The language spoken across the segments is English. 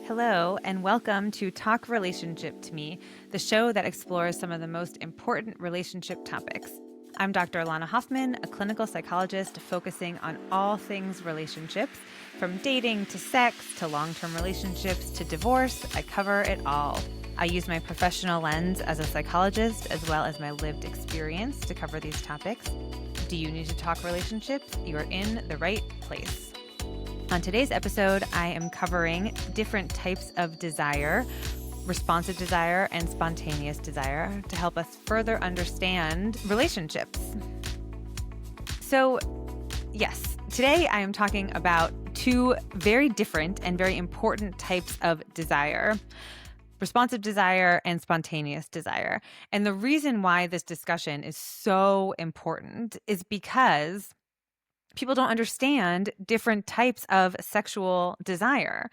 Hello, and welcome to Talk Relationship to Me, the show that explores some of the most important relationship topics. I'm Dr. Elana Hoffman, a clinical psychologist focusing on all things relationships, from dating to sex to long-term relationships to divorce. I cover it all. I use my professional lens as a psychologist as well as my lived experience to cover these topics. Do you need to talk relationships? You're in the right place. On today's episode, I am covering different types of desire, responsive desire and spontaneous desire, to help us further understand relationships. So, yes, today I am talking about two very different and very important types of desire: responsive desire and spontaneous desire. And the reason why this discussion is so important is because people don't understand different types of sexual desire.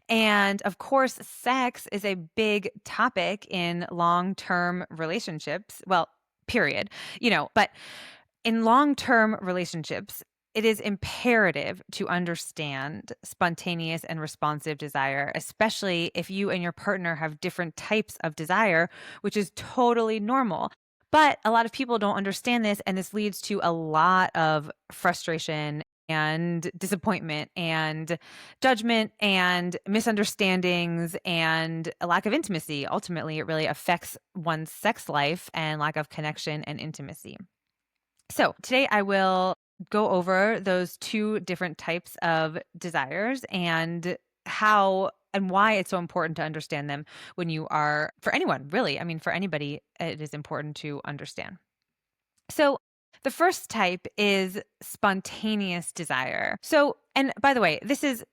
And of course, sex is a big topic in long-term relationships. Well, period. But in long-term relationships, it is imperative to understand spontaneous and responsive desire, especially if you and your partner have different types of desire, which is totally normal. But a lot of people don't understand this, and this leads to a lot of frustration and disappointment and judgment and misunderstandings and a lack of intimacy. Ultimately, it really affects one's sex life and lack of connection and intimacy. So today I will go over those two different types of desires and how and why it's so important to understand them when you are, for anyone, really. I mean, for anybody, it is important to understand. So the first type is spontaneous desire. So, and by the way, this is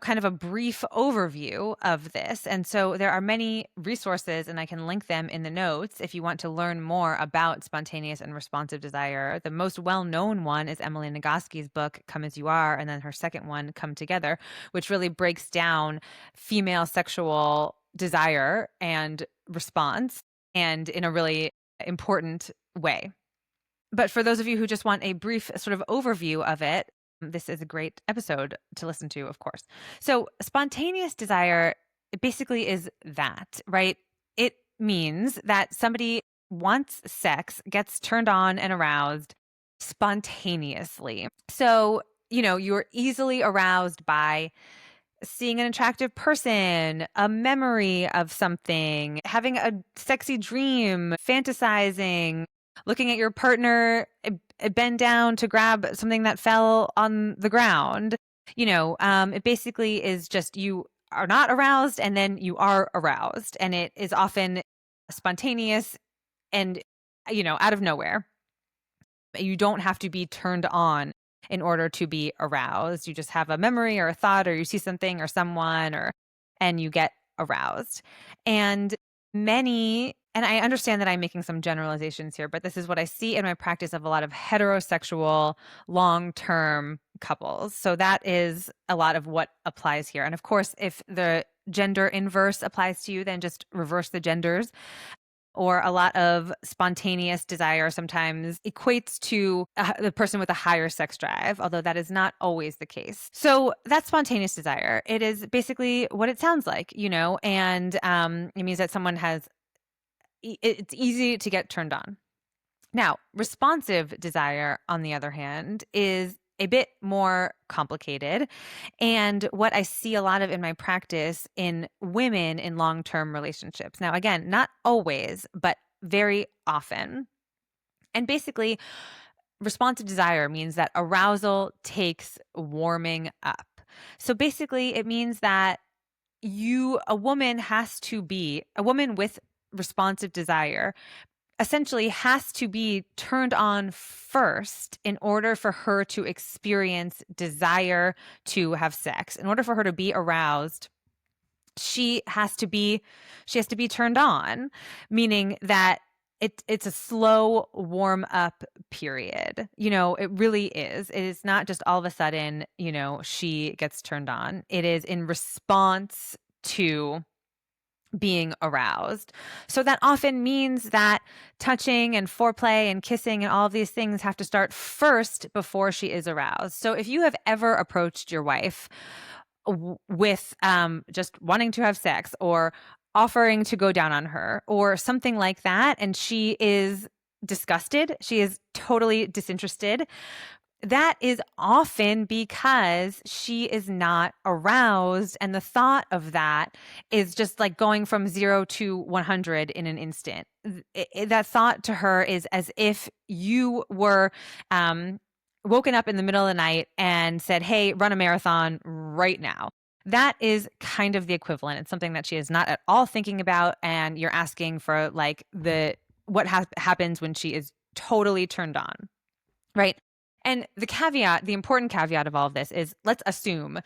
kind of a brief overview of this. And so there are many resources, and I can link them in the notes if you want to learn more about spontaneous and responsive desire. The most well-known one is Emily Nagoski's book, Come As You Are, and then her second one, Come Together, which really breaks down female sexual desire and response, and in a really important way. But for those of you who just want a brief sort of overview of it, this is a great episode to listen to, of course. So spontaneous desire basically is that, right? It means that somebody wants sex, gets turned on and aroused spontaneously. So, you're easily aroused by seeing an attractive person, a memory of something, having a sexy dream, fantasizing, looking at your partner bend down to grab something that fell on the ground. It basically is just you are not aroused and then you are aroused. And it is often spontaneous and, out of nowhere. You don't have to be turned on in order to be aroused. You just have a memory or a thought, or you see something or someone, and you get aroused. And I understand that I'm making some generalizations here, but this is what I see in my practice of a lot of heterosexual long-term couples. So that is a lot of what applies here. And of course, if the gender inverse applies to you, then just reverse the genders. Or a lot of spontaneous desire sometimes equates to the person with a higher sex drive, although that is not always the case. So that's spontaneous desire. It is basically what it sounds like, and it means that someone it's easy to get turned on. Now, responsive desire, on the other hand, is a bit more complicated. And what I see a lot of in my practice in women in long-term relationships. Now, again, not always, but very often. And basically, responsive desire means that arousal takes warming up. So basically, it means that a woman with responsive desire essentially has to be turned on first in order for her to experience desire to have sex. In order for her to be aroused, she has to be turned on, meaning that it's a slow warm up period. It really is. It is not just all of a sudden, she gets turned on. It is in response to being aroused. So that often means that touching and foreplay and kissing and all of these things have to start first before she is aroused. So if you have ever approached your wife with just wanting to have sex or offering to go down on her or something like that, and she is disgusted, she is totally disinterested, that is often because she is not aroused. And the thought of that is just like going from 0 to 100 in an instant. That thought to her is as if you were woken up in the middle of the night and said, hey, run a marathon right now. That is kind of the equivalent. It's something that she is not at all thinking about. And you're asking for like what happens when she is totally turned on, right? And the important caveat of all of this is, let's assume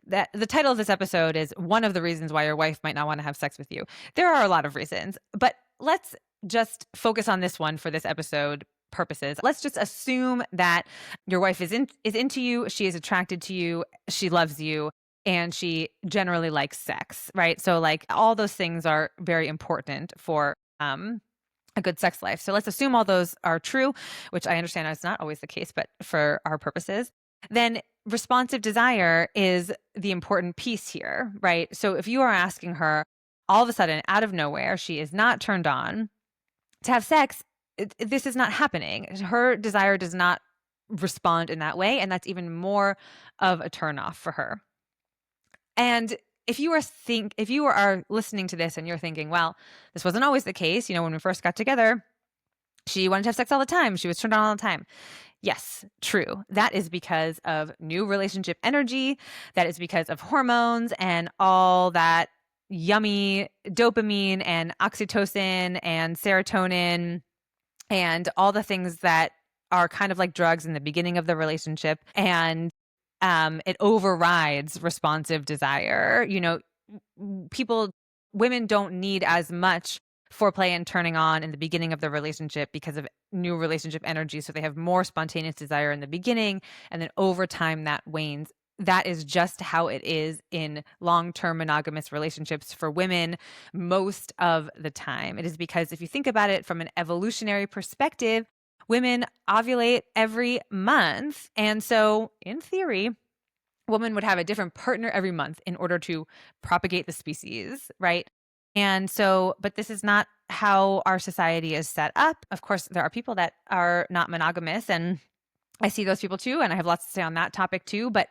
that the title of this episode is one of the reasons why your wife might not want to have sex with you. There are a lot of reasons, but let's just focus on this one for this episode purposes. Let's just assume that your wife is into you, she is attracted to you, she loves you, and she generally likes sex, right? So like all those things are very important for a good sex life. So let's assume all those are true, which I understand is not always the case, but for our purposes, then responsive desire is the important piece here, right? So if you are asking her all of a sudden out of nowhere, she is not turned on to have sex, this is not happening. Her desire does not respond in that way. And that's even more of a turnoff for her. And if you are listening to this and you're thinking, well, this wasn't always the case, when we first got together, she wanted to have sex all the time. She was turned on all the time. Yes, true. That is because of new relationship energy. That is because of hormones and all that yummy dopamine and oxytocin and serotonin and all the things that are kind of like drugs in the beginning of the relationship. And it overrides responsive desire. Women don't need as much foreplay and turning on in the beginning of the relationship because of new relationship energy. So they have more spontaneous desire in the beginning, and then over time that wanes. That is just how it is in long-term monogamous relationships for women most of the time. It is because if you think about it from an evolutionary perspective, women ovulate every month. And so in theory, women would have a different partner every month in order to propagate the species, right? And so, but this is not how our society is set up. Of course, there are people that are not monogamous, and I see those people too, and I have lots to say on that topic too. But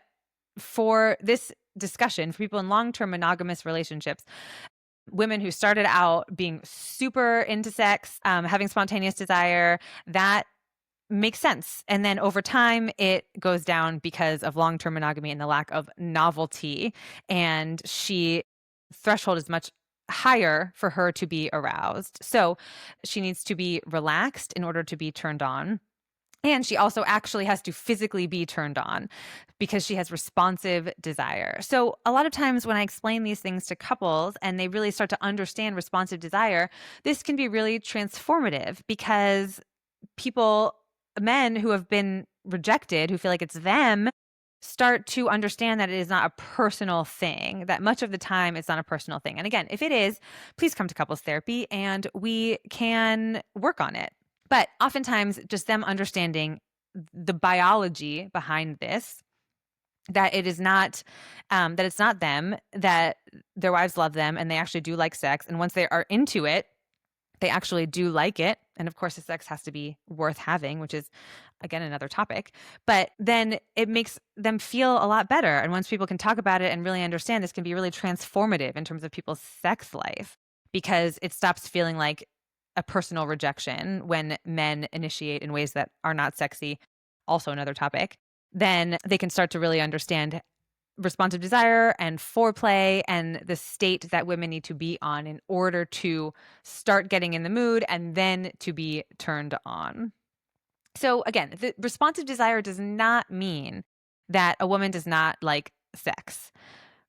for this discussion, for people in long-term monogamous relationships, women who started out being super into sex, having spontaneous desire, that makes sense. And then over time, it goes down because of long-term monogamy and the lack of novelty. And threshold is much higher for her to be aroused. So she needs to be relaxed in order to be turned on. And she also actually has to physically be turned on because she has responsive desire. So a lot of times when I explain these things to couples and they really start to understand responsive desire, this can be really transformative because men who have been rejected, who feel like it's them, start to understand that it is not a personal thing, that much of the time it's not a personal thing. And again, if it is, please come to couples therapy and we can work on it. But oftentimes just them understanding the biology behind this, that it is not, that it's not them, that their wives love them and they actually do like sex. And once they are into it, they actually do like it. And of course, the sex has to be worth having, which is, again, another topic. But then it makes them feel a lot better. And once people can talk about it and really understand, this can be really transformative in terms of people's sex life because it stops feeling like a personal rejection when men initiate in ways that are not sexy. Also another topic. Then they can start to really understand responsive desire and foreplay and the state that women need to be on in order to start getting in the mood and then to be turned on. So again, the responsive desire does not mean that a woman does not like sex.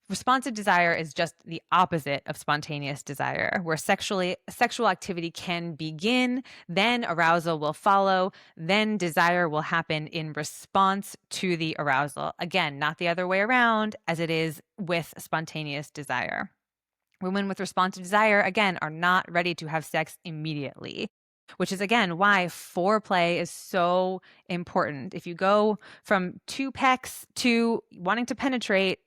Responsive desire is just the opposite of spontaneous desire, where sexual activity can begin, then arousal will follow, then desire will happen in response to the arousal. Again, not the other way around as it is with spontaneous desire. Women with responsive desire, again, are not ready to have sex immediately. which is again why foreplay is so important. If you go from two pecks to wanting to penetrate,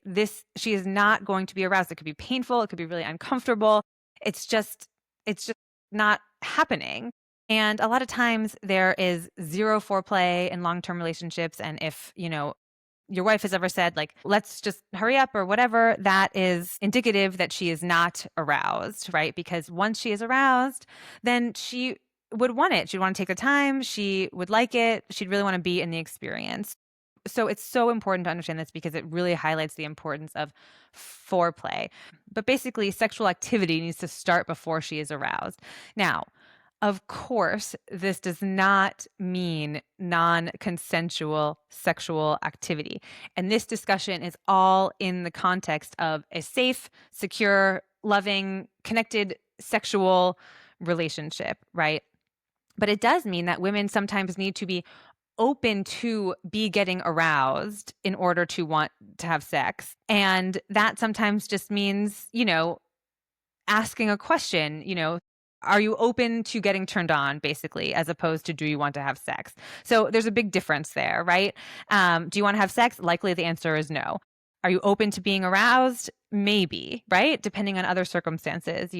she is not going to be aroused. It could be painful, it could be really uncomfortable. It's just not happening. And a lot of times there is zero foreplay in long-term relationships. And if, your wife has ever said, like, let's just hurry up or whatever, that is indicative that she is not aroused, right? Because once she is aroused, then she would want it. She'd want to take the time. She would like it. She'd really want to be in the experience. So it's so important to understand this because it really highlights the importance of foreplay. But basically, sexual activity needs to start before she is aroused. Now, of course, this does not mean non consensual sexual activity. And this discussion is all in the context of a safe, secure, loving, connected sexual relationship, right? But it does mean that women sometimes need to be open to be getting aroused in order to want to have sex. And that sometimes just means, asking a question, are you open to getting turned on, basically, as opposed to do you want to have sex? So there's a big difference there, right? Do you want to have sex? Likely the answer is no. Are you open to being aroused? Maybe, right? Depending on other circumstances,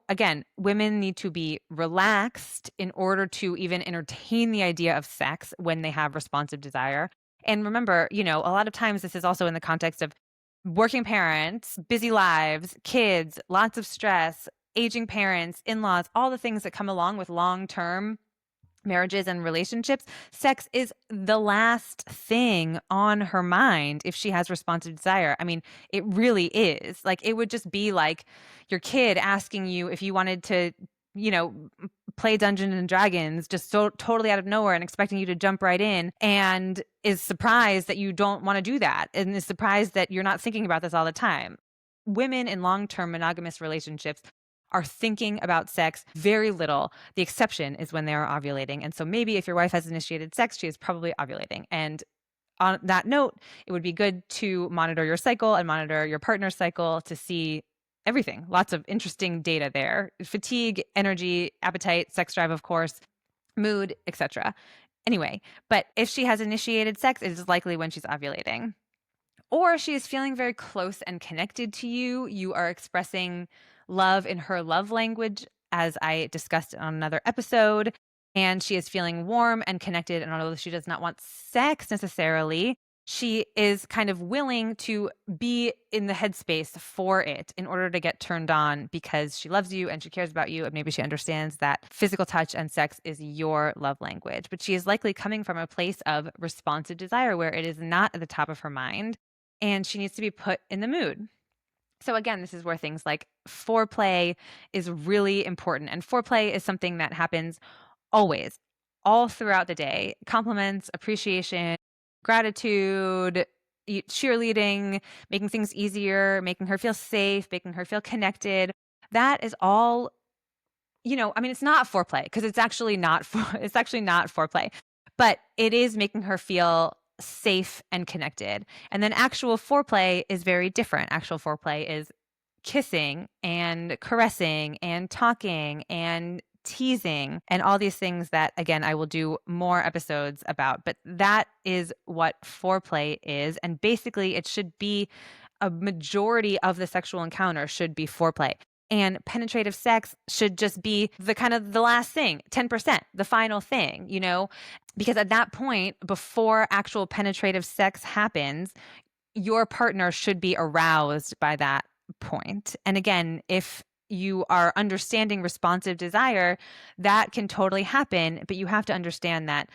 Again, women need to be relaxed in order to even entertain the idea of sex when they have responsive desire. And remember, a lot of times this is also in the context of working parents, busy lives, kids, lots of stress, aging parents, in-laws, all the things that come along with long-term marriages and relationships. Sex is the last thing on her mind if she has responsive desire. I mean, it really is. Like, it would just be like your kid asking you if you wanted to, you know, play Dungeons and Dragons just so totally out of nowhere and expecting you to jump right in, and is surprised that you don't want to do that and is surprised that you're not thinking about this all the time. Women in long-term monogamous relationships are thinking about sex very little. The exception is when they are ovulating. And so maybe if your wife has initiated sex, she is probably ovulating. And on that note, it would be good to monitor your cycle and monitor your partner's cycle to see everything. Lots of interesting data there. Fatigue, energy, appetite, sex drive, of course, mood, etc. Anyway, but if she has initiated sex, it is likely when she's ovulating. Or she is feeling very close and connected to you. You are expressing love in her love language, as I discussed on another episode. And she is feeling warm and connected. And although she does not want sex necessarily, she is kind of willing to be in the headspace for it in order to get turned on because she loves you and she cares about you. And maybe she understands that physical touch and sex is your love language. But she is likely coming from a place of responsive desire where it is not at the top of her mind and she needs to be put in the mood. So again, this is where things like foreplay is really important. And foreplay is something that happens always, all throughout the day. Compliments, appreciation, gratitude, cheerleading, making things easier, making her feel safe, making her feel connected. That is all, I mean, it's not foreplay because it's actually not foreplay, but it is making her feel safe and connected. And then actual foreplay is very different. Actual foreplay is kissing and caressing and talking and teasing and all these things that, again, I will do more episodes about. But that is what foreplay is. And basically, it should be a majority of the sexual encounter should be foreplay. And penetrative sex should just be the kind of the last thing, 10%, the final thing, because at that point, before actual penetrative sex happens, your partner should be aroused by that point. And again, if you are understanding responsive desire, that can totally happen, but you have to understand that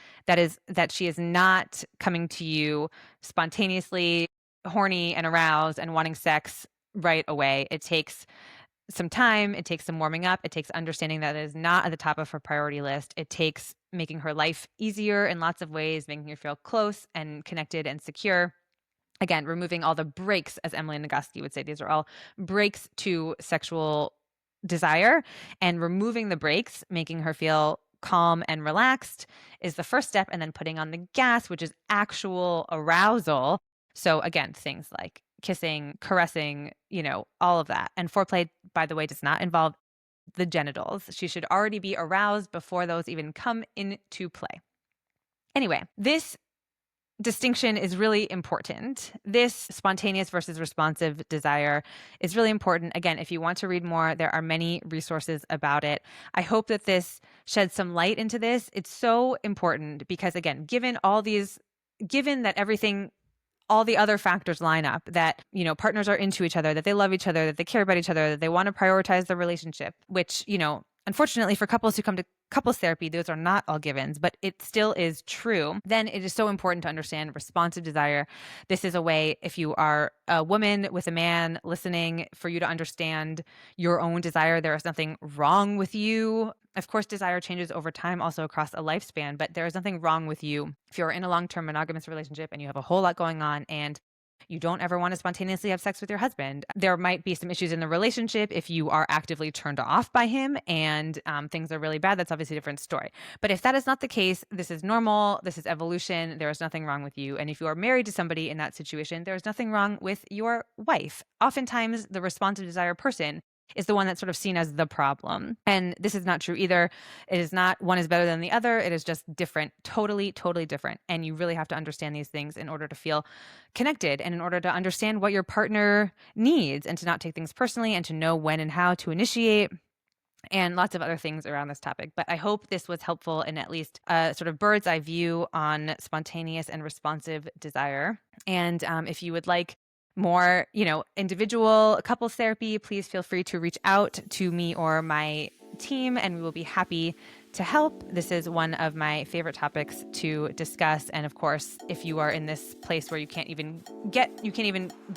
she is not coming to you spontaneously horny and aroused and wanting sex right away. It takes some time, it takes some warming up, it takes understanding that it is not at the top of her priority list. It takes making her life easier in lots of ways, making her feel close and connected and secure. Again, removing all the breaks, as Emily Nagoski would say. These are all breaks to sexual desire, and removing the breaks, making her feel calm and relaxed, is the first step. And then putting on the gas, which is actual arousal. So again, things like kissing, caressing, all of that. And foreplay, by the way, does not involve the genitals. She should already be aroused before those even come into play. Anyway, this distinction is really important. This spontaneous versus responsive desire is really important. Again, if you want to read more, there are many resources about it. I hope that this sheds some light into this. It's so important because, again, given that everything, all the other factors line up, that, partners are into each other, that they love each other, that they care about each other, that they want to prioritize the relationship, which, unfortunately for couples who come to couples therapy, those are not all givens, but it still is true. Then it is so important to understand responsive desire. This is a way, if you are a woman with a man listening, for you to understand your own desire. There is nothing wrong with you. Of course, desire changes over time, also across a lifespan, but there is nothing wrong with you if you're in a long-term monogamous relationship and you have a whole lot going on and you don't ever want to spontaneously have sex with your husband. There might be some issues in the relationship if you are actively turned off by him and things are really bad. That's obviously a different story. But if that is not the case, this is normal. This is evolution. There is nothing wrong with you. And if you are married to somebody in that situation, there is nothing wrong with your wife. Oftentimes, the responsive desire person is the one that's sort of seen as the problem. And this is not true either. It is not one is better than the other. It is just different, totally, totally different. And you really have to understand these things in order to feel connected and in order to understand what your partner needs and to not take things personally and to know when and how to initiate and lots of other things around this topic. But I hope this was helpful in at least a sort of bird's eye view on spontaneous and responsive desire. And if you would like more, individual couples therapy, please feel free to reach out to me or my team, and we will be happy to help. This is one of my favorite topics to discuss. And of course, if you are in this place where you can't even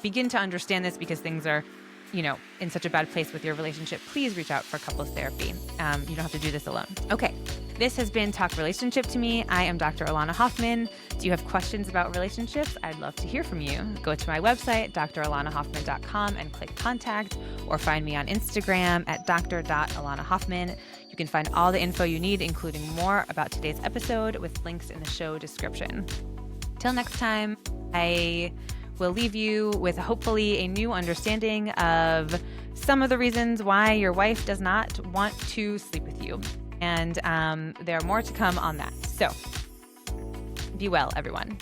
begin to understand this because things are, in such a bad place with your relationship, please reach out for couples therapy. You don't have to do this alone. Okay. This has been Talk Relationship to Me. I am Dr. Elana Hoffman. Do you have questions about relationships? I'd love to hear from you. Go to my website, drelanahoffman.com, and click contact, or find me on Instagram at dr.elanahoffman. You can find all the info you need, including more about today's episode, with links in the show description. Till next time, I will leave you with hopefully a new understanding of some of the reasons why your wife does not want to sleep with you. And there are more to come on that. So be well, everyone.